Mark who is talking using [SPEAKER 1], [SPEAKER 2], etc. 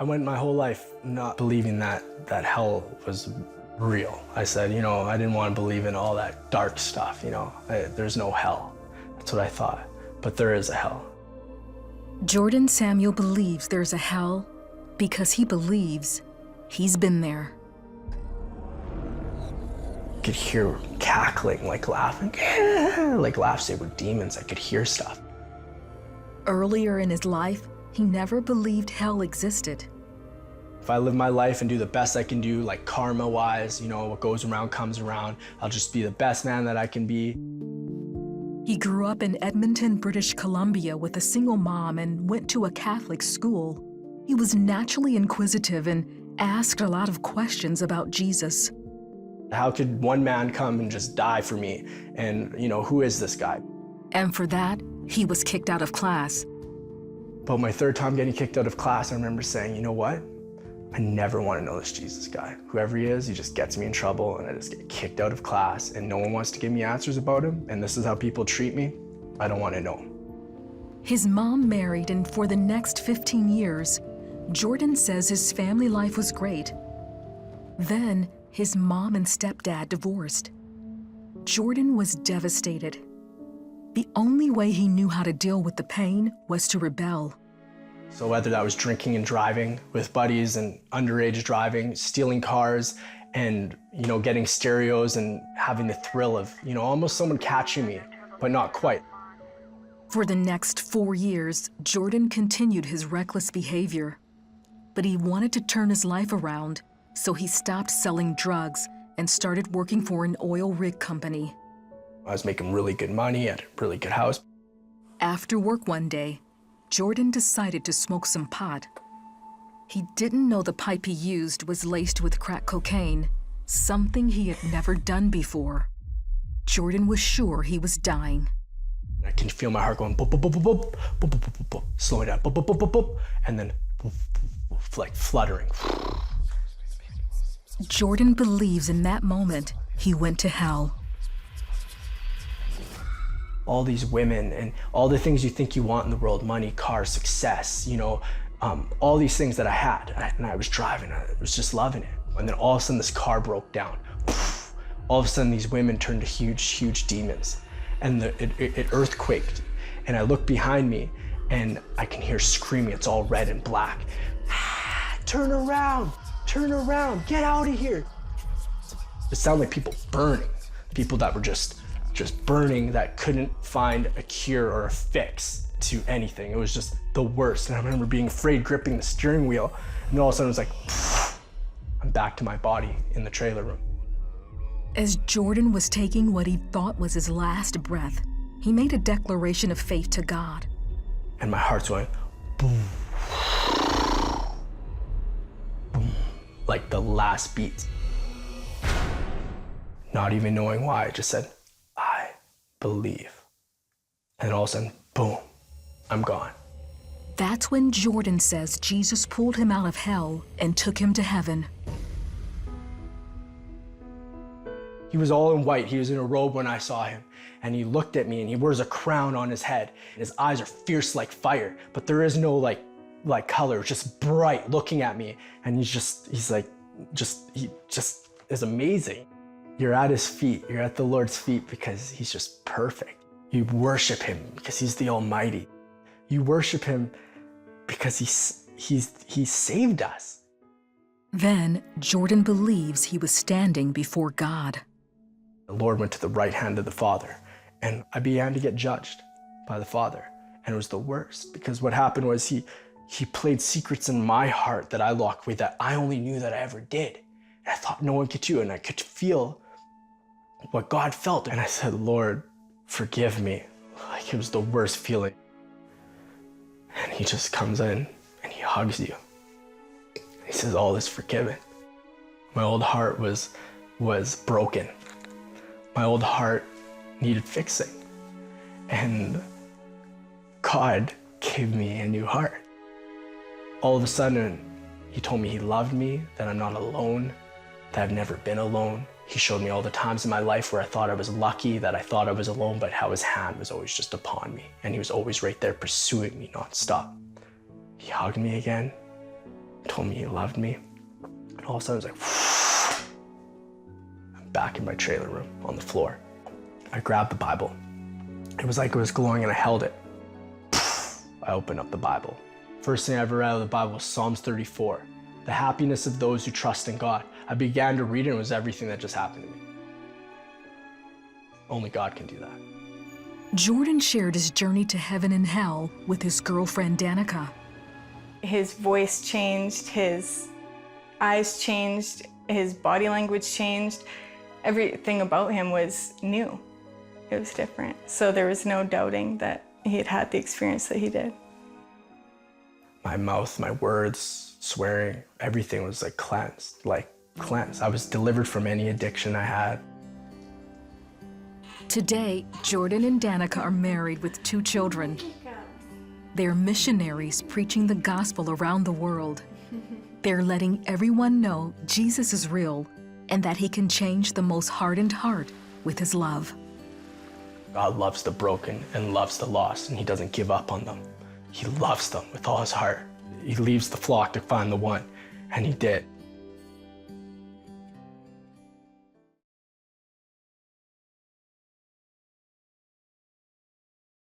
[SPEAKER 1] I went my whole life not believing that hell was real. I said, I didn't want to believe in all that dark stuff, there's no hell. That's what I thought, but there is a hell.
[SPEAKER 2] Jordan Samuel believes there's a hell because he believes he's been there.
[SPEAKER 1] I could hear cackling, like laughing, like laughs. They were demons. I could hear stuff.
[SPEAKER 2] Earlier in his life, he never believed hell existed.
[SPEAKER 1] If I live my life and do the best I can do, like karma-wise, what goes around comes around, I'll just be the best man that I can be.
[SPEAKER 2] He grew up in Edmonton, British Columbia with a single mom and went to a Catholic school. He was naturally inquisitive and asked a lot of questions about Jesus.
[SPEAKER 1] How could one man come and just die for me? And, who is this guy?
[SPEAKER 2] And for that, he was kicked out of class.
[SPEAKER 1] But my third time getting kicked out of class, I remember saying, you know what? I never want to know this Jesus guy. Whoever he is, he just gets me in trouble and I just get kicked out of class and no one wants to give me answers about him and this is how people treat me. I don't want to know.
[SPEAKER 2] His mom married, and for the next 15 years, Jordan says his family life was great. Then, his mom and stepdad divorced. Jordan was devastated. The only way he knew how to deal with the pain was to rebel.
[SPEAKER 1] So whether that was drinking and driving with buddies and underage driving, stealing cars, and getting stereos and having the thrill of almost someone catching me, but not quite.
[SPEAKER 2] For the next 4 years, Jordan continued his reckless behavior. But he wanted to turn his life around, so he stopped selling drugs and started working for an oil rig company.
[SPEAKER 1] I was making really good money at a really good house.
[SPEAKER 2] After work one day, Jordan decided to smoke some pot. He didn't know the pipe he used was laced with crack cocaine, something he had never done before. Jordan was sure he was dying.
[SPEAKER 1] I can feel my heart going boop, boop, boop, boop, boop, boop, boop, boop, boop, slowing down, boop, boop, boop, boop, boop, and then boop, boop, boop, like fluttering.
[SPEAKER 2] Jordan believes in that moment he went to hell.
[SPEAKER 1] All these women and all the things you think you want in the world, money, cars, success, all these things that I had, and I was driving, I was just loving it. And then all of a sudden this car broke down. All of a sudden these women turned to huge, huge demons. And it earthquaked. And I look behind me and I can hear screaming, it's all red and black. Turn around, get out of here. It sounded like people burning, people that were just burning, that couldn't find a cure or a fix to anything. It was just the worst. And I remember being afraid, gripping the steering wheel, and all of a sudden it was like, I'm back to my body in the trailer room.
[SPEAKER 2] As Jordan was taking what he thought was his last breath, he made a declaration of faith to God.
[SPEAKER 1] And my heart's going, boom, boom, like the last beat. Not even knowing why, I just said, I believe. And all of a sudden, boom, I'm gone.
[SPEAKER 2] That's when Jordan says Jesus pulled him out of hell and took him to heaven.
[SPEAKER 1] He was all in white. He was in a robe when I saw him. And he looked at me and he wears a crown on his head. His eyes are fierce like fire, but there is no like color, just bright looking at me. And he just is amazing. You're at his feet. You're at the Lord's feet because he's just perfect. You worship him because he's the Almighty. You worship him because he saved us.
[SPEAKER 2] Then Jordan believes he was standing before God.
[SPEAKER 1] The Lord went to the right hand of the Father, and I began to get judged by the Father. And it was the worst, because what happened was he played secrets in my heart that I locked away that I only knew that I ever did. And I thought no one could do, and I could feel what God felt. And I said, Lord, forgive me. Like it was the worst feeling. And he just comes in and he hugs you. He says, all is forgiven. My old heart was broken. My old heart needed fixing. And God gave me a new heart. All of a sudden, he told me he loved me, that I'm not alone, that I've never been alone. He showed me all the times in my life where I thought I was lucky, that I thought I was alone, but how his hand was always just upon me. And he was always right there pursuing me nonstop. He hugged me again. told me he loved me. And all of a sudden it was like, I'm back in my trailer room on the floor. I grabbed the Bible. It was like it was glowing and I held it. I opened up the Bible. First thing I ever read out of the Bible was Psalms 34. The happiness of those who trust in God. I began to read it and it was everything that just happened to me. Only God can do that.
[SPEAKER 2] Jordan shared his journey to heaven and hell with his girlfriend Danica.
[SPEAKER 3] His voice changed, his eyes changed, his body language changed. Everything about him was new. It was different. So there was no doubting that he had had the experience that he did.
[SPEAKER 1] My mouth, my words, swearing, everything was like cleansed. I was delivered from any addiction I had.
[SPEAKER 2] Today, Jordan and Danica are married with 2 children. They're missionaries preaching the gospel around the world. They're letting everyone know Jesus is real and that he can change the most hardened heart with his love.
[SPEAKER 1] God loves the broken and loves the lost, and he doesn't give up on them. He loves them with all his heart. He leaves the flock to find the one, and he did.